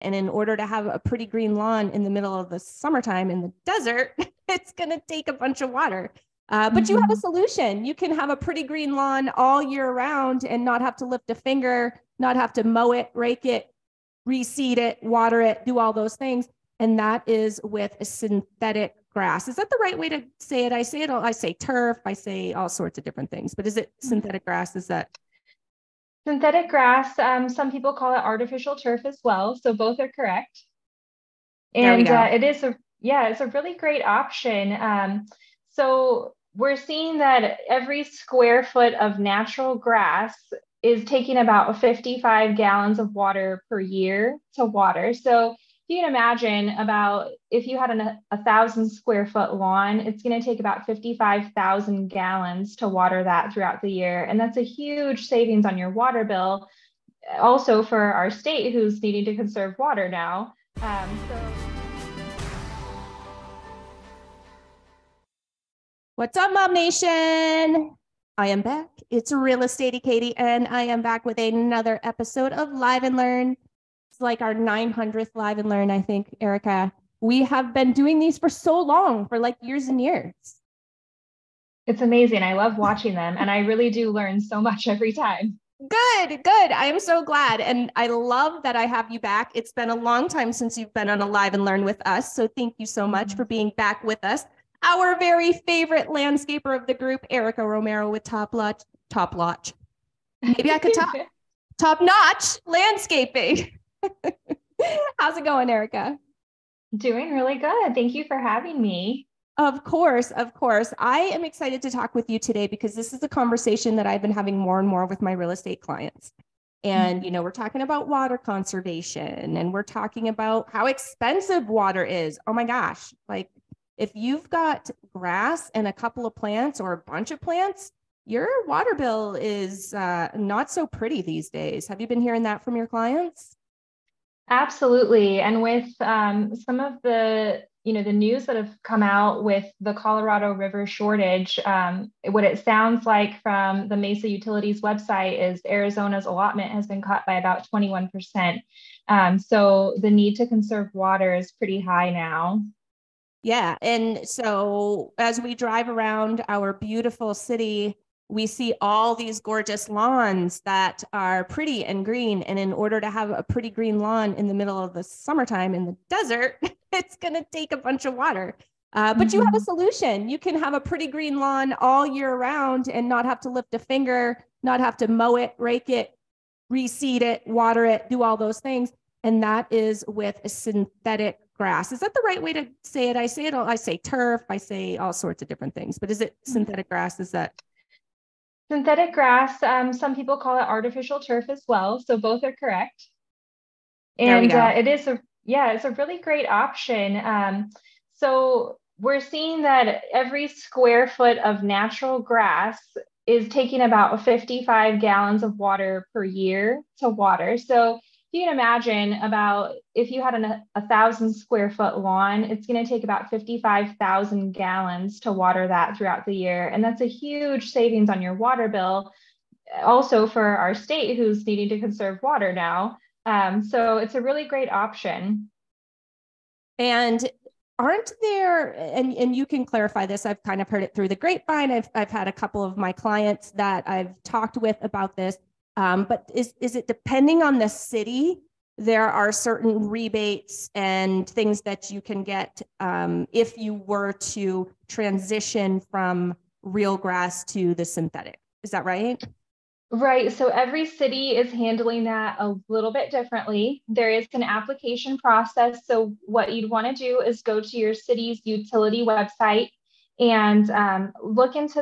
And in order to have a pretty green lawn in the middle of the summertime in the desert, it's going to take a bunch of water. But you have a solution. You can have a pretty green lawn all year round and not have to lift a finger, not have to mow it, rake it, reseed it, water it, do all those things. And that is with a synthetic grass. Is that the right way to say it? I say turf, I say all sorts of different things, but is it synthetic grass? Is that? Synthetic grass, some people call it artificial turf as well. So both are correct. And it's a really great option. So we're seeing that every square foot of natural grass is taking about 55 gallons of water per year to water. So you can imagine about if you had a 1,000 square foot lawn, it's going to take about 55,000 gallons to water that throughout the year. And that's a huge savings on your water bill. Also for our state who's needing to conserve water now. What's up, MOMnation? I am back. It's Real Estate Katie, and I am back with another episode of Live and Learn. It's like our 900th Live and Learn, I think, Erika. We have been doing these for so long, for like years and years. It's amazing. I love watching them, and I really do learn so much every time. Good. I am so glad. And I love that I have you back. It's been a long time since you've been on a Live and Learn with us. So thank you so much for being back with us. Our very favorite landscaper of the group, Erika Romero with Top Notch. Maybe I could Top Notch Landscaping. How's it going, Erika? Doing really good. Thank you for having me. Of course. I am excited to talk with you today because this is a conversation that I've been having more and more with my real estate clients. And, you know, we're talking about water conservation and we're talking about how expensive water is. Oh my gosh. Like if you've got grass and a couple of plants or a bunch of plants, your water bill is not so pretty these days. Have you been hearing that from your clients? Absolutely. And with some of the news that have come out with the Colorado River shortage, what it sounds like from the Mesa Utilities website is Arizona's allotment has been cut by about 21%. So the need to conserve water is pretty high now. Yeah. And so as we drive around our beautiful city, we see all these gorgeous lawns that are pretty and green. And in order to have a pretty green lawn in the middle of the summertime in the desert, it's going to take a bunch of water. But you have a solution. You can have a pretty green lawn all year round and not have to lift a finger, not have to mow it, rake it, reseed it, water it, do all those things. And that is with a synthetic grass. Is that the right way to say it? I say turf, I say all sorts of different things, but is it synthetic grass? Is that? Synthetic grass, some people call it artificial turf as well. So both are correct. And it's a really great option. So we're seeing that every square foot of natural grass is taking about 55 gallons of water per year to water. So you can imagine about if you had a 1,000 square foot lawn, it's going to take about 55,000 gallons to water that throughout the year. And that's a huge savings on your water bill. Also for our state who's needing to conserve water now. So it's a really great option. And aren't there, and you can clarify this, I've kind of heard it through the grapevine. I've had a couple of my clients that I've talked with about this. But is it depending on the city? There are certain rebates and things that you can get if you were to transition from real grass to the synthetic. Is that right? Right. So every city is handling that a little bit differently. There is an application process. So what you'd want to do is go to your city's utility website and look into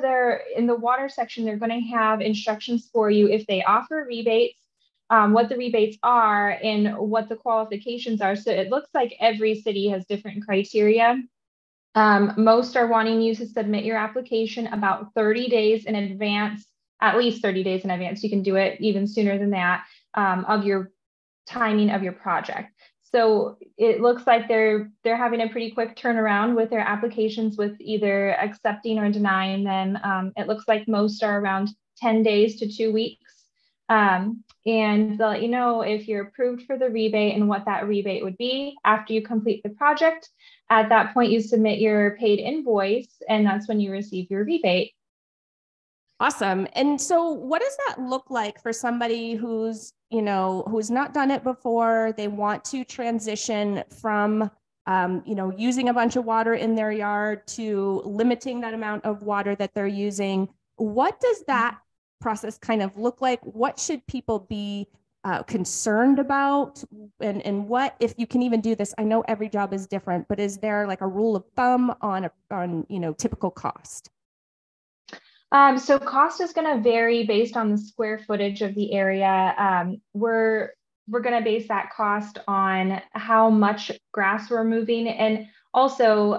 in the water section, they're going to have instructions for you if they offer rebates, what the rebates are and what the qualifications are. So it looks like every city has different criteria. Most are wanting you to submit your application about 30 days in advance, at least 30 days in advance. You can do it even sooner than that of your timing of your project. So it looks like they're having a pretty quick turnaround with their applications with either accepting or denying them. It looks like most are around 10 days to 2 weeks. And they'll let you know if you're approved for the rebate and what that rebate would be after you complete the project. At that point, you submit your paid invoice, and that's when you receive your rebate. Awesome. And so what does that look like for somebody who's, who's not done it before? They want to transition from, using a bunch of water in their yard to limiting that amount of water that they're using. What does that process kind of look like? What should people be concerned about? And what, if you can even do this, I know every job is different, but is there like a rule of thumb on typical cost? So cost is going to vary based on the square footage of the area. We're going to base that cost on how much grass we're moving, and also,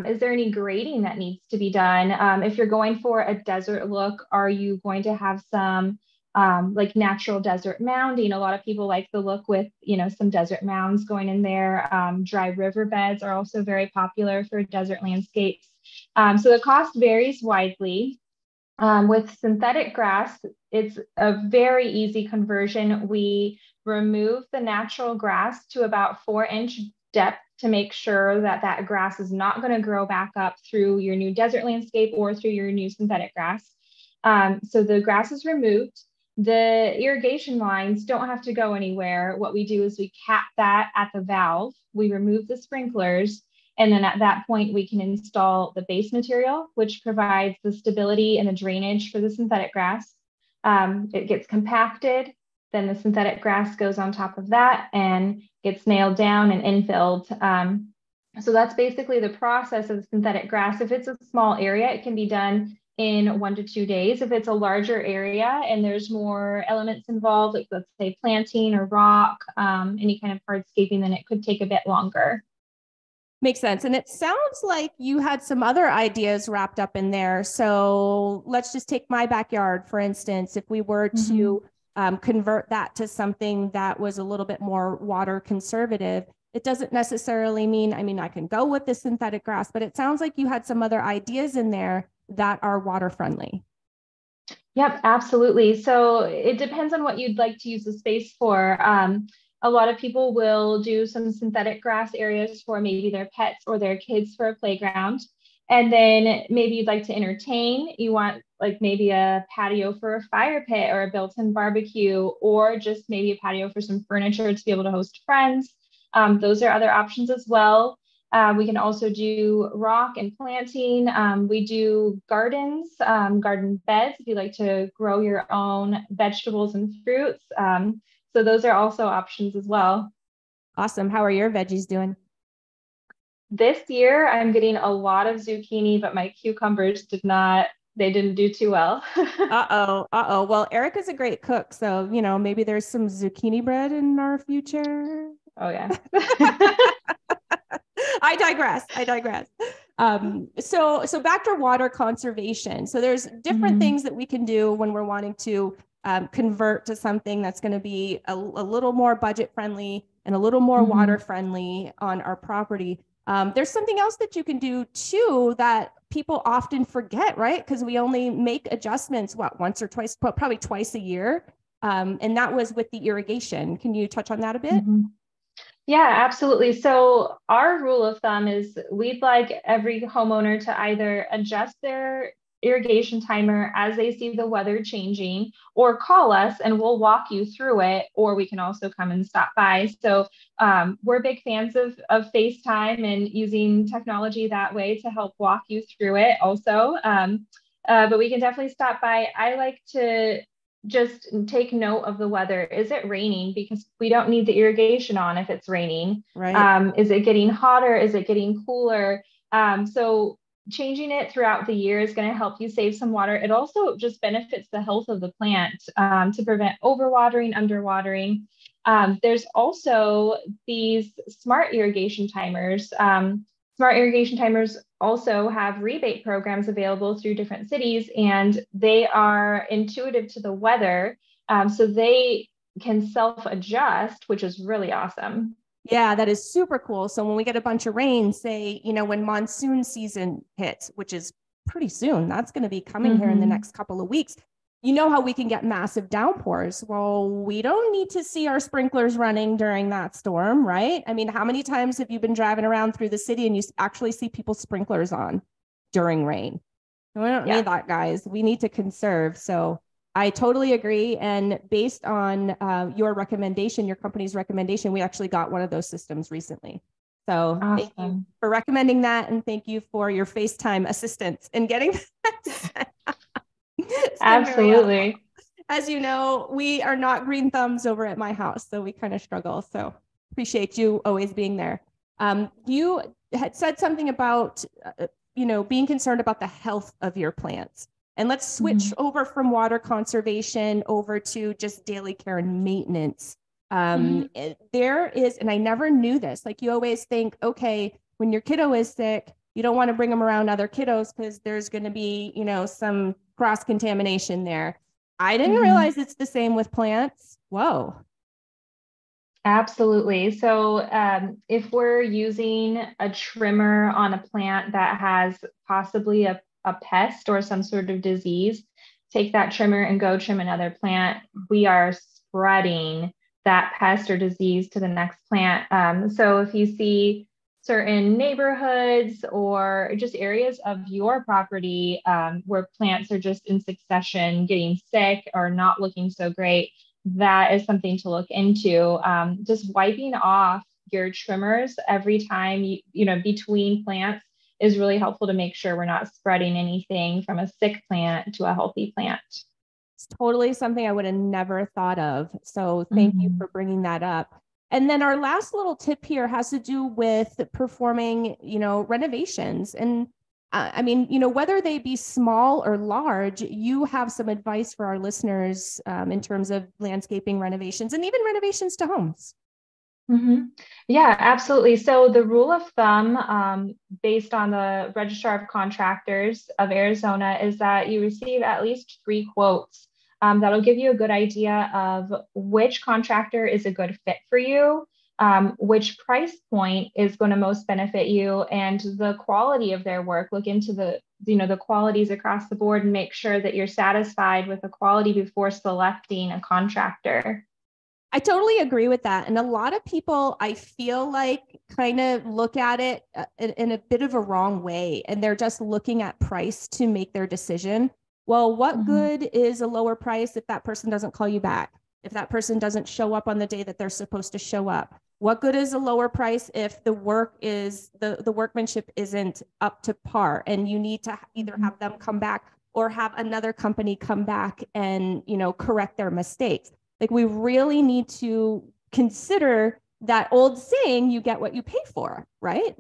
is there any grading that needs to be done? If you're going for a desert look, are you going to have some like natural desert mounding? A lot of people like the look with, some desert mounds going in there. Dry riverbeds are also very popular for desert landscapes. So the cost varies widely. With synthetic grass, it's a very easy conversion. We remove the natural grass to about 4-inch depth to make sure that that grass is not going to grow back up through your new desert landscape or through your new synthetic grass. So the grass is removed. The irrigation lines don't have to go anywhere. What we do is we cap that at the valve. We remove the sprinklers. And then at that point, we can install the base material, which provides the stability and the drainage for the synthetic grass. It gets compacted. Then the synthetic grass goes on top of that and gets nailed down and infilled. So that's basically the process of synthetic grass. If it's a small area, it can be done in 1 to 2 days. If it's a larger area and there's more elements involved, like let's say planting or rock, any kind of hardscaping, then it could take a bit longer. Makes sense. And it sounds like you had some other ideas wrapped up in there. So let's just take my backyard, for instance. If we were to convert that to something that was a little bit more water conservative, it doesn't necessarily mean, I can go with the synthetic grass, but it sounds like you had some other ideas in there that are water friendly. Yep, absolutely. So it depends on what you'd like to use the space for. A lot of people will do some synthetic grass areas for maybe their pets or their kids for a playground. And then maybe you'd like to entertain. You want like maybe a patio for a fire pit or a built-in barbecue, or just maybe a patio for some furniture to be able to host friends. Those are other options as well. We can also do rock and planting. We do gardens, garden beds if you like to grow your own vegetables and fruits. So those are also options as well. Awesome. How are your veggies doing? This year, I'm getting a lot of zucchini, but my cucumbers they didn't do too well. Uh-oh. Well, Erika's a great cook. So, maybe there's some zucchini bread in our future. Oh, yeah. I digress. So back to water conservation. So there's different things that we can do when we're wanting to convert to something that's going to be a little more budget friendly and a little more water friendly on our property. There's something else that you can do too that people often forget, right? Because we only make adjustments, once or twice, probably twice a year. And that was with the irrigation. Can you touch on that a bit? Yeah, absolutely. So our rule of thumb is we'd like every homeowner to either adjust their irrigation timer as they see the weather changing, or call us and we'll walk you through it, or we can also come and stop by. So we're big fans of FaceTime and using technology that way to help walk you through it also. But we can definitely stop by. I like to just take note of the weather. Is it raining? Because we don't need the irrigation on if it's raining. Right. Is it getting hotter? Is it getting cooler? So changing it throughout the year is going to help you save some water. It also just benefits the health of the plant to prevent overwatering, underwatering. There's also these smart irrigation timers. Smart irrigation timers also have rebate programs available through different cities, and they are intuitive to the weather. So they can self-adjust, which is really awesome. Yeah, that is super cool. So when we get a bunch of rain, say, when monsoon season hits, which is pretty soon, that's going to be coming here in the next couple of weeks. you know how we can get massive downpours. Well, we don't need to see our sprinklers running during that storm, right? I mean, how many times have you been driving around through the city and you actually see people's sprinklers on during rain? We don't need that, guys. We need to conserve. So I totally agree. And based on your recommendation, your company's recommendation, we actually got one of those systems recently. So thank you for recommending that. And thank you for your FaceTime assistance in getting that. Absolutely. As you know, we are not green thumbs over at my house, so we kind of struggle. So appreciate you always being there. You had said something about, being concerned about the health of your plants. And let's switch over from water conservation over to just daily care and maintenance. There is, and I never knew this, like you always think, okay, when your kiddo is sick, you don't want to bring them around other kiddos because there's going to be, some cross-contamination there. I didn't realize it's the same with plants. Whoa. Absolutely. So if we're using a trimmer on a plant that has possibly a pest or some sort of disease, take that trimmer and go trim another plant. We are spreading that pest or disease to the next plant. So if you see certain neighborhoods or just areas of your property where plants are just in succession getting sick or not looking so great, that is something to look into. Just wiping off your trimmers every time, between plants is really helpful to make sure we're not spreading anything from a sick plant to a healthy plant. It's totally something I would have never thought of. So thank you for bringing that up. And then our last little tip here has to do with performing, renovations. And I mean, whether they be small or large, you have some advice for our listeners in terms of landscaping renovations and even renovations to homes. Yeah, absolutely. So the rule of thumb based on the Registrar of Contractors of Arizona is that you receive at least 3 quotes. That'll give you a good idea of which contractor is a good fit for you, which price point is going to most benefit you, and the quality of their work. Look into the qualities across the board and make sure that you're satisfied with the quality before selecting a contractor. I totally agree with that. And a lot of people, I feel like, kind of look at it in a bit of a wrong way. And they're just looking at price to make their decision. Well, what good is a lower price if that person doesn't call you back? If that person doesn't show up on the day that they're supposed to show up? What good is a lower price if the work is the workmanship isn't up to par and you need to either have them come back or have another company come back and, correct their mistakes? Like, we really need to consider that old saying, you get what you pay for, right?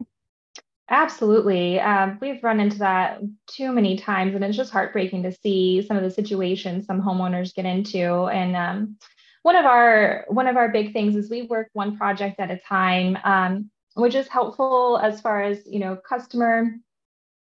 Absolutely. We've run into that too many times, and it's just heartbreaking to see some of the situations some homeowners get into. And one of our big things is we work one project at a time, which is helpful as far as, customer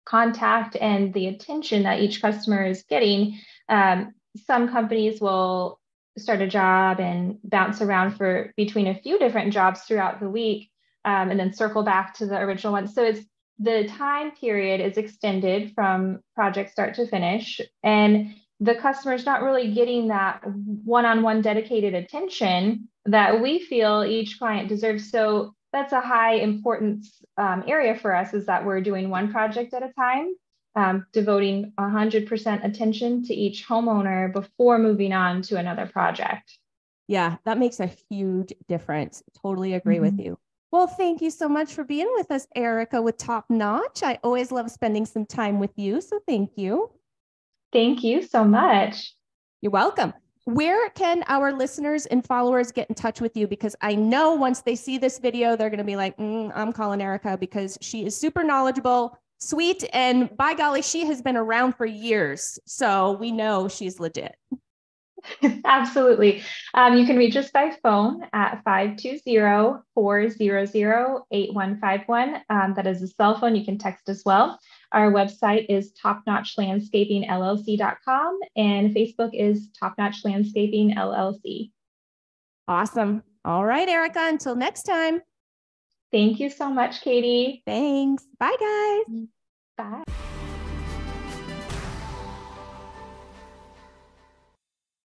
contact and the attention that each customer is getting. Some companies will start a job and bounce around for between a few different jobs throughout the week, and then circle back to the original one. So the time period is extended from project start to finish, and the customer's not really getting that one-on-one dedicated attention that we feel each client deserves. So that's a high importance area for us, is that we're doing one project at a time, devoting 100% attention to each homeowner before moving on to another project. Yeah, that makes a huge difference. Totally agree with you. Well, thank you so much for being with us, Erika, with Top Notch. I always love spending some time with you, so thank you. Thank you so much. You're welcome. Where can our listeners and followers get in touch with you? Because I know once they see this video, they're going to be like, I'm calling Erika because she is super knowledgeable, sweet, and by golly, she has been around for years. So we know she's legit. Absolutely. You can reach us by phone at 520-400-8151. That is a cell phone. You can text as well. Our website is topnotchlandscapingllc.com, and Facebook is Top Notch Landscaping LLC. Awesome. All right, Erika, until next time. Thank you so much, Katie. Thanks. Bye, guys. Bye.